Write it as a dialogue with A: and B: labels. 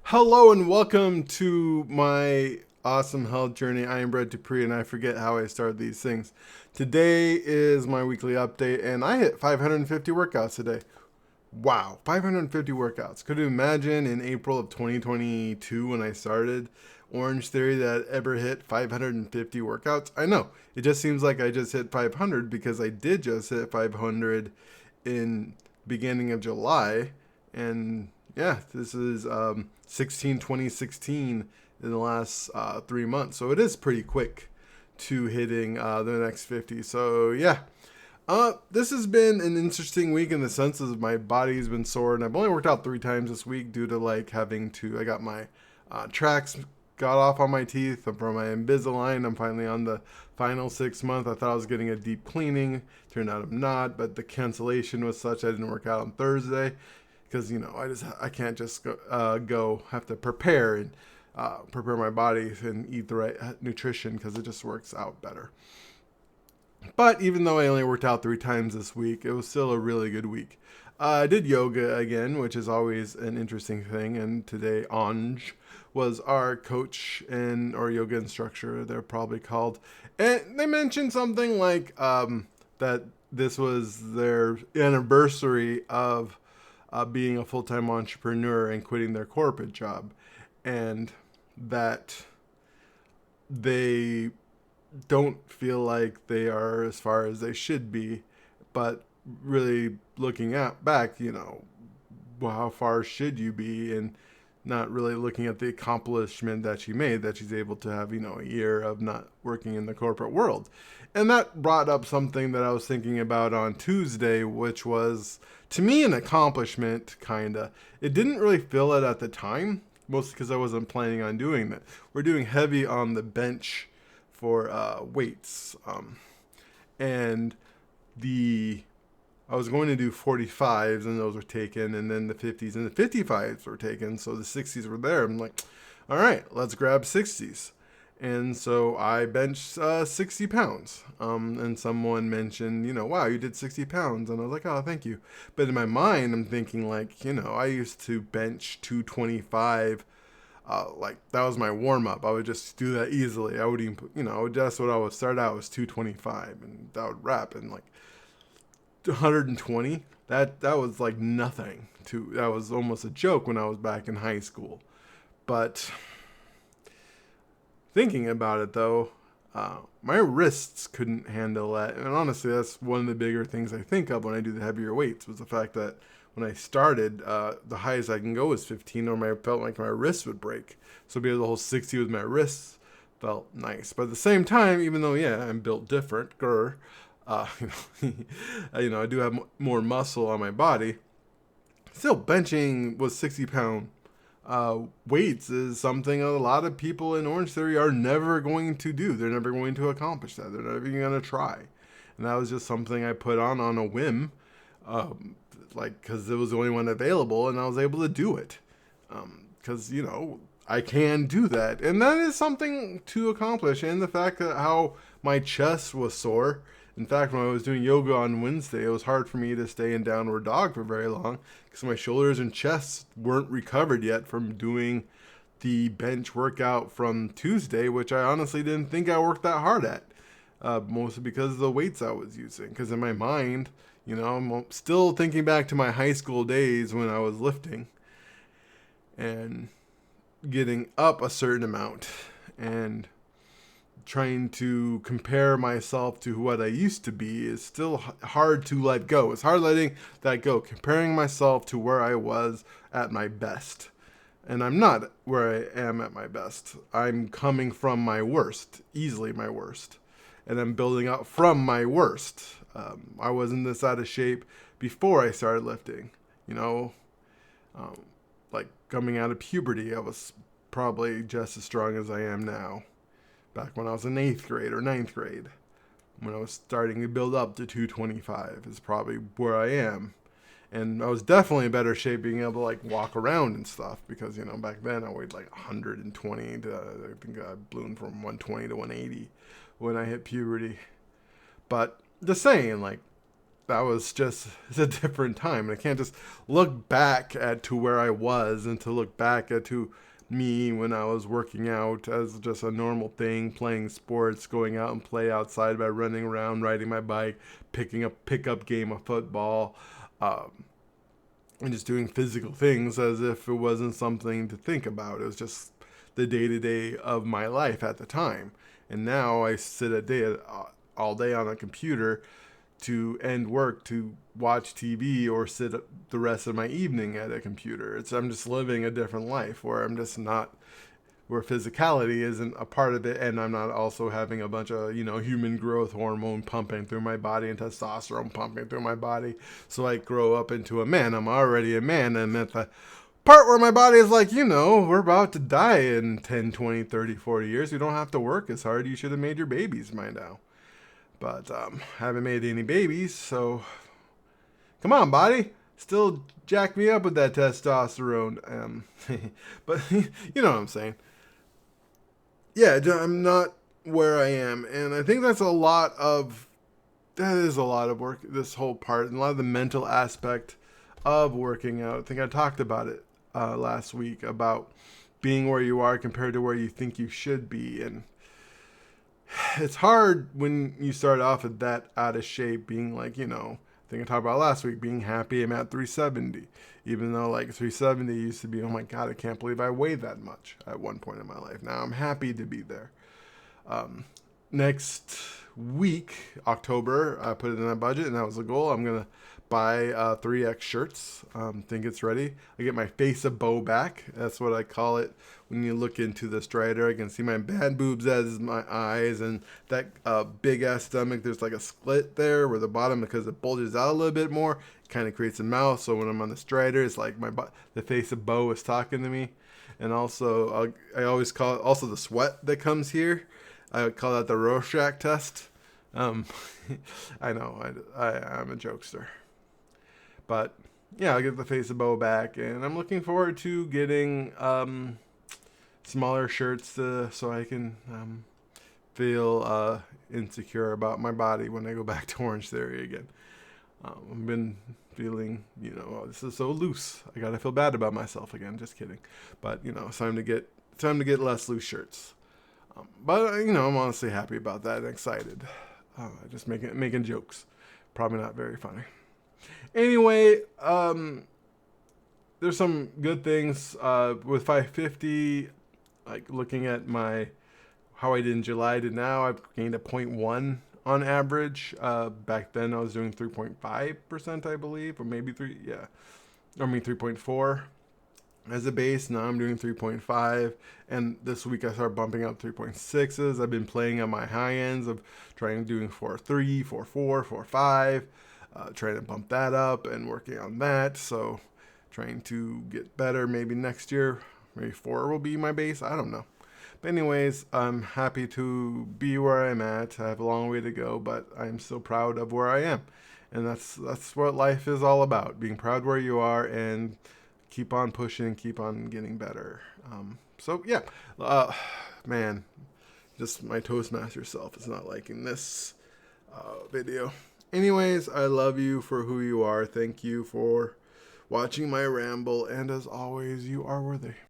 A: Hello and welcome to my awesome health journey. I am Brett Dupree and I forget how I start these things. Today is my weekly update and I hit 550 workouts today. Wow, 550 workouts. Could you imagine in April of 2022 when I started Orange Theory that ever hit 550 workouts? I know. It just seems like I just hit 500 because I did just hit 500 in beginning of July, and yeah, this is 16 2016 in the last 3 months, so it is pretty quick to hitting the next 50. So yeah, this has been an interesting week in the sense of my body's been sore, and I've only worked out 3 times this week due to like having to. I got my tracks got off on my teeth. I'm from my Invisalign. I'm finally on the final 6 month. I thought I was getting a deep cleaning. Turned out I'm not, but the cancellation was such I didn't work out on Thursday because I can't just go have to prepare and prepare my body and eat the right nutrition because it just works out better. But even though I only worked out 3 times this week, it was still a really good week. I did yoga again, which is always an interesting thing. And today, Anj was our coach and or yoga instructor, they're probably called. And they mentioned something like that this was their anniversary of being a full time entrepreneur and quitting their corporate job. And that they don't feel like they are as far as they should be, but really looking at back, well, how far should you be, and not really looking at the accomplishment that she made, that she's able to have, a year of not working in the corporate world. And that brought up something that I was thinking about on Tuesday, which was to me an accomplishment, kinda. It didn't really feel it at the time, mostly because I wasn't planning on doing that. We're doing heavy on the bench for weights, and the I was going to do 45s and those were taken, and then the 50s and the 55s were taken, so the 60s were there. I'm like, all right, let's grab 60s. And so I benched 60 pounds. And someone mentioned, wow, you did 60 pounds. And I was like, oh, thank you. But in my mind, I'm thinking, like, I used to bench 225. Like, that was my warm up. I would just do that easily. I would even put, that's what I would start out was 225, and that would wrap. And like, 120, that was like nothing to that was almost a joke when I was back in high school. But thinking about it though, my wrists couldn't handle that, and honestly that's one of the bigger things I think of when I do the heavier weights, was the fact that when I started, the highest I can go was 15, or I felt like my wrists would break. So being able to hold 60 with my wrists felt nice. But at the same time, even though I'm built different, uh, I do have more muscle on my body. Still, benching with 60-pound weights is something a lot of people in Orange Theory are never going to do. They're never going to accomplish that. They're never even going to try. And that was just something I put on a whim, like because it was the only one available, and I was able to do it. Because I can do that, and that is something to accomplish. And the fact that how my chest was sore. In fact, when I was doing yoga on Wednesday, it was hard for me to stay in downward dog for very long because my shoulders and chest weren't recovered yet from doing the bench workout from Tuesday, which I honestly didn't think I worked that hard at. Mostly because of the weights I was using. Because in my mind, I'm still thinking back to my high school days when I was lifting and getting up a certain amount and trying to compare myself to what I used to be is still hard to let go. It's hard letting that go, comparing myself to where I was at my best. And I'm not where I am at my best. I'm coming from my worst, easily my worst. And I'm building up from my worst. I was in this out of shape before I started lifting. Um, like coming out of puberty, I was probably just as strong as I am now. Back when I was in 8th grade or 9th grade, when I was starting to build up to 225 is probably where I am. And I was definitely in better shape being able to like walk around and stuff because, back then I weighed like 120 to, I think I ballooned from 120 to 180 when I hit puberty. But just saying, like, that was just, it's a different time. And I can't just look back at to where I was and to look back at to me when I was working out as just a normal thing, playing sports, going out and play outside by running around, riding my bike, picking a pickup game of football, um, and just doing physical things as if it wasn't something to think about. It was just the day to day of my life at the time. And now I sit all day on a computer to end work to watch TV or sit the rest of my evening at a computer. I'm just living a different life where I'm just not, where physicality isn't a part of it, and I'm not also having a bunch of human growth hormone pumping through my body and testosterone pumping through my body. So I grow up into a man. I'm already a man, and at the part where my body is like, we're about to die in 10, 20, 30, 40 years. You don't have to work as hard. You should have made your babies by now. But haven't made any babies, so come on, body. Still jack me up with that testosterone. But you know what I'm saying. Yeah, I'm not where I am. And I think that is a lot of work, this whole part, and a lot of the mental aspect of working out. I think I talked about it last week about being where you are compared to where you think you should be. And it's hard when you start off at that out of shape, being like, I think I talked about last week, being happy I'm at 370. Even though like 370 used to be, oh my God, I can't believe I weighed that much at one point in my life. Now I'm happy to be there. Next week, October, I put it in my budget, and that was the goal. I'm going to buy 3X shirts. Think it's ready. I get my face of bow back. That's what I call it. When you look into the strider, I can see my bad boobs as my eyes, and that big ass stomach. There's like a split there where the bottom, because it bulges out a little bit more, kind of creates a mouth. So when I'm on the strider, it's like the face of bow is talking to me. And also, I always call it also the sweat that comes here. I would call that the Rorschach test. I know I'm a jokester, but yeah, I'll get the face of bow back, and I'm looking forward to getting smaller shirts so I can feel insecure about my body when I go back to Orange Theory again. I've been feeling, oh, this is so loose. I gotta feel bad about myself again. Just kidding, but it's time to get less loose shirts. But I'm honestly happy about that and excited. Just making jokes, probably not very funny. Anyway, there's some good things with 550. Like looking at how I did in July to now, I've gained a 0.1 on average. Back then I was doing 3.5%, I believe, or maybe 3.4 as a base. Now I'm doing 3.5, and this week I started bumping up 3.6s. I've been playing on my high ends of doing 4.3, 4.4, 4.5, trying to bump that up and working on that. So trying to get better. Maybe next year, maybe 4 will be my base. I don't know. But anyways, I'm happy to be where I'm at. I have a long way to go, but I'm still proud of where I am. And that's what life is all about, being proud where you are and keep on pushing, keep on getting better. So yeah, man, just my Toastmaster self is not liking this video. Anyways, I love you for who you are. Thank you for watching my ramble, and as always, you are worthy.